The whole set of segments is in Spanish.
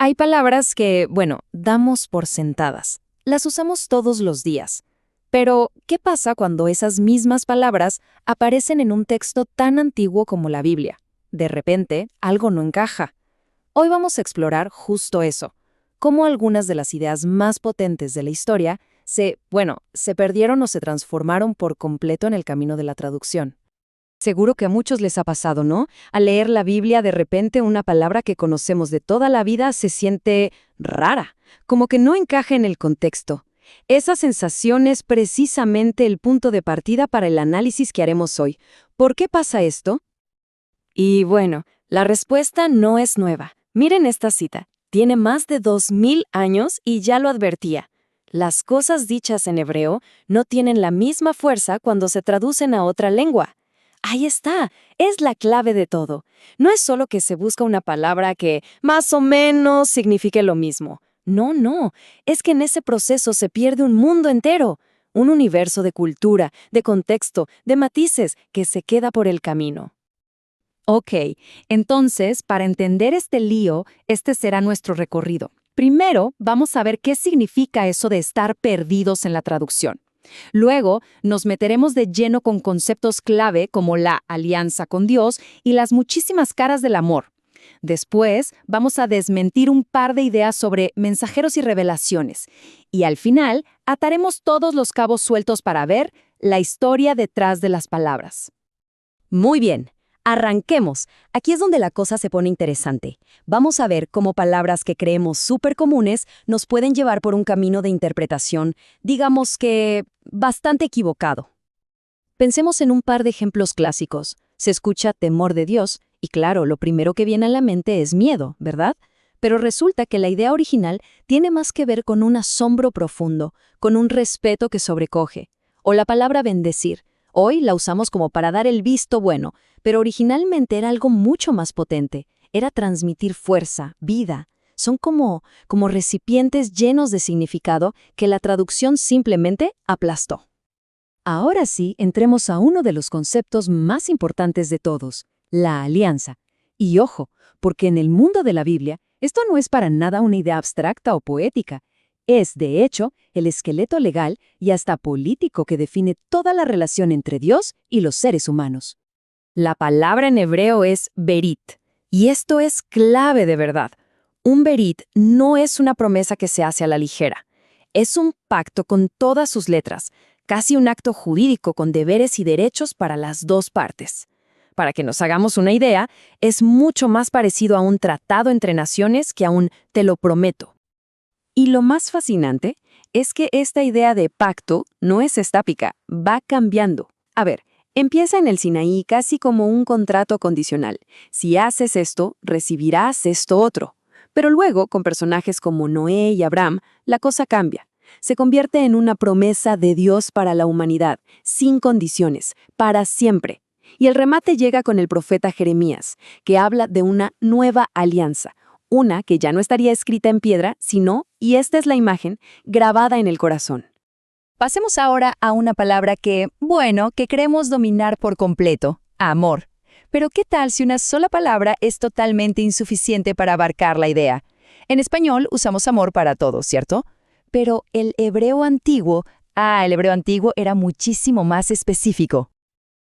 Hay palabras que, bueno, damos por sentadas. Las usamos todos los días. Pero, ¿qué pasa cuando esas mismas palabras aparecen en un texto tan antiguo como la Biblia? De repente, algo no encaja. Hoy vamos a explorar justo eso, cómo algunas de las ideas más potentes de la historia se perdieron o se transformaron por completo en el camino de la traducción. Seguro que a muchos les ha pasado, ¿no? Al leer la Biblia, de repente una palabra que conocemos de toda la vida se siente rara, como que no encaja en el contexto. Esa sensación es precisamente el punto de partida para el análisis que haremos hoy. ¿Por qué pasa esto? Y bueno, la respuesta no es nueva. Miren esta cita. Tiene más de 2000 años y ya lo advertía. Las cosas dichas en hebreo no tienen la misma fuerza cuando se traducen a otra lengua. Ahí está, es la clave de todo. No es solo que se busca una palabra que más o menos signifique lo mismo. No, es que en ese proceso se pierde un mundo entero, un universo de cultura, de contexto, de matices que se queda por el camino. Ok, entonces, para entender este lío, este será nuestro recorrido. Primero, vamos a ver qué significa eso de estar perdidos en la traducción. Luego, nos meteremos de lleno con conceptos clave como la alianza con Dios y las muchísimas caras del amor. Después, vamos a desmentir un par de ideas sobre mensajeros y revelaciones. Y al final, ataremos todos los cabos sueltos para ver la historia detrás de las palabras. Muy bien. Arranquemos. Aquí es donde la cosa se pone interesante. Vamos a ver cómo palabras que creemos súper comunes nos pueden llevar por un camino de interpretación, digamos que bastante equivocado. Pensemos en un par de ejemplos clásicos. Se escucha temor de Dios, y claro, lo primero que viene a la mente es miedo, ¿verdad? Pero resulta que la idea original tiene más que ver con un asombro profundo, con un respeto que sobrecoge. O la palabra bendecir. Hoy la usamos como para dar el visto bueno, pero originalmente era algo mucho más potente. Era transmitir fuerza, vida. Son como recipientes llenos de significado que la traducción simplemente aplastó. Ahora sí, entremos a uno de los conceptos más importantes de todos, la alianza. Y ojo, porque en el mundo de la Biblia, esto no es para nada una idea abstracta o poética. Es, de hecho, el esqueleto legal y hasta político que define toda la relación entre Dios y los seres humanos. La palabra en hebreo es berit, y esto es clave de verdad. Un berit no es una promesa que se hace a la ligera. Es un pacto con todas sus letras, casi un acto jurídico con deberes y derechos para las dos partes. Para que nos hagamos una idea, es mucho más parecido a un tratado entre naciones que a un te lo prometo. Y lo más fascinante es que esta idea de pacto no es estática, va cambiando. A ver, empieza en el Sinaí casi como un contrato condicional. Si haces esto, recibirás esto otro. Pero luego, con personajes como Noé y Abraham, la cosa cambia. Se convierte en una promesa de Dios para la humanidad, sin condiciones, para siempre. Y el remate llega con el profeta Jeremías, que habla de una nueva alianza, una que ya no estaría escrita en piedra, sino, y esta es la imagen, grabada en el corazón. Pasemos ahora a una palabra que creemos dominar por completo, amor. Pero ¿qué tal si una sola palabra es totalmente insuficiente para abarcar la idea? En español usamos amor para todo, ¿cierto? Pero el hebreo antiguo era muchísimo más específico.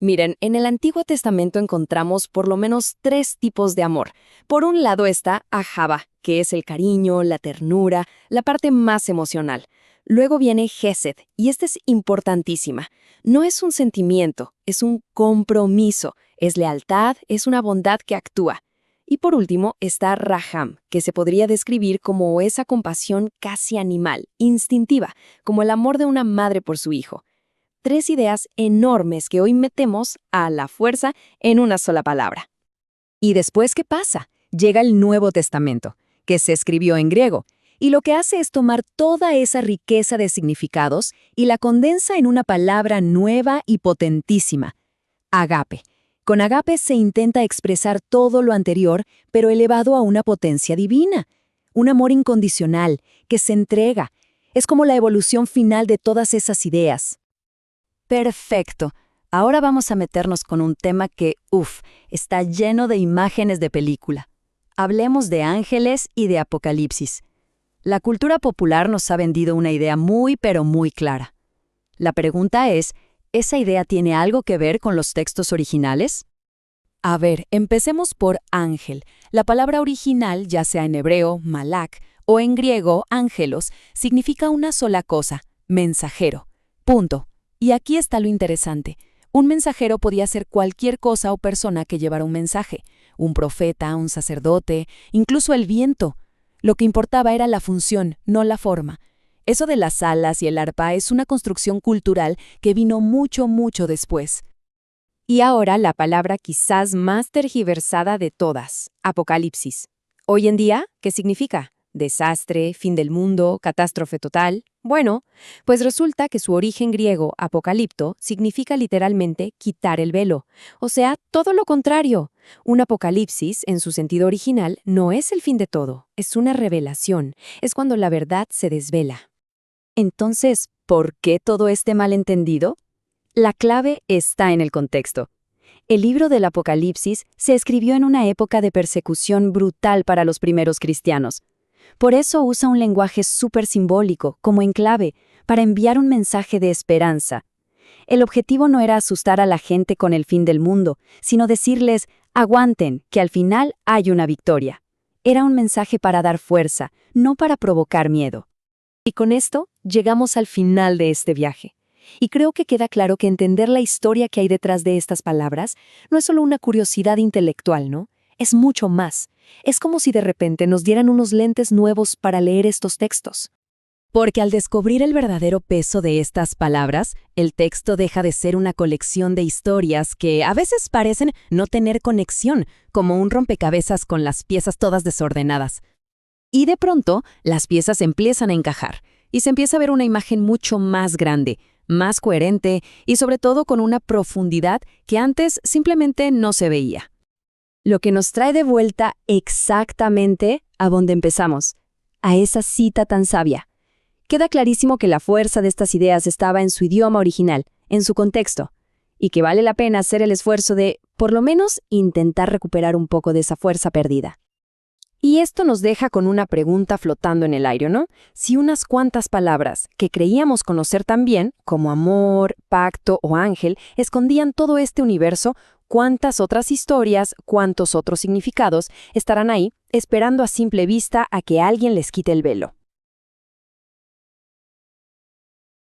Miren, en el Antiguo Testamento encontramos por lo menos 3 tipos de amor. Por un lado está Ahava, que es el cariño, la ternura, la parte más emocional. Luego viene Gesed, y esta es importantísima. No es un sentimiento, es un compromiso, es lealtad, es una bondad que actúa. Y por último está Raham, que se podría describir como esa compasión casi animal, instintiva, como el amor de una madre por su hijo. 3 ideas enormes que hoy metemos a la fuerza en una sola palabra. ¿Y después qué pasa? Llega el Nuevo Testamento, que se escribió en griego, y lo que hace es tomar toda esa riqueza de significados y la condensa en una palabra nueva y potentísima, agape. Con agape se intenta expresar todo lo anterior, pero elevado a una potencia divina. Un amor incondicional, que se entrega. Es como la evolución final de todas esas ideas. Perfecto. Ahora vamos a meternos con un tema que, está lleno de imágenes de película. Hablemos de ángeles y de Apocalipsis. La cultura popular nos ha vendido una idea muy pero muy clara. La pregunta es, ¿esa idea tiene algo que ver con los textos originales? A ver, empecemos por ángel. La palabra original, ya sea en hebreo, malak, o en griego, ángelos, significa una sola cosa, mensajero. Punto. Y aquí está lo interesante. Un mensajero podía ser cualquier cosa o persona que llevara un mensaje. Un profeta, un sacerdote, incluso el viento. Lo que importaba era la función, no la forma. Eso de las alas y el arpa es una construcción cultural que vino mucho, mucho después. Y ahora la palabra quizás más tergiversada de todas, Apocalipsis. Hoy en día, ¿qué significa? ¿Desastre, fin del mundo, catástrofe total? Bueno, pues resulta que su origen griego, apocalipto, significa literalmente quitar el velo. O sea, todo lo contrario. Un apocalipsis, en su sentido original, no es el fin de todo, es una revelación, es cuando la verdad se desvela. Entonces, ¿por qué todo este malentendido? La clave está en el contexto. El libro del Apocalipsis se escribió en una época de persecución brutal para los primeros cristianos. Por eso usa un lenguaje súper simbólico, como en clave, para enviar un mensaje de esperanza. El objetivo no era asustar a la gente con el fin del mundo, sino decirles, aguanten, que al final hay una victoria. Era un mensaje para dar fuerza, no para provocar miedo. Y con esto llegamos al final de este viaje. Y creo que queda claro que entender la historia que hay detrás de estas palabras no es solo una curiosidad intelectual, ¿no? Es mucho más. Es como si de repente nos dieran unos lentes nuevos para leer estos textos. Porque al descubrir el verdadero peso de estas palabras, el texto deja de ser una colección de historias que a veces parecen no tener conexión, como un rompecabezas con las piezas todas desordenadas. Y de pronto, las piezas empiezan a encajar, y se empieza a ver una imagen mucho más grande, más coherente y sobre todo con una profundidad que antes simplemente no se veía. Lo que nos trae de vuelta exactamente a donde empezamos, a esa cita tan sabia. Queda clarísimo que la fuerza de estas ideas estaba en su idioma original, en su contexto, y que vale la pena hacer el esfuerzo de, por lo menos, intentar recuperar un poco de esa fuerza perdida. Y esto nos deja con una pregunta flotando en el aire, ¿no? Si unas cuantas palabras que creíamos conocer tan bien, como amor, pacto o ángel, escondían todo este universo, ¿cuántas otras historias, cuántos otros significados estarán ahí, esperando a simple vista a que alguien les quite el velo?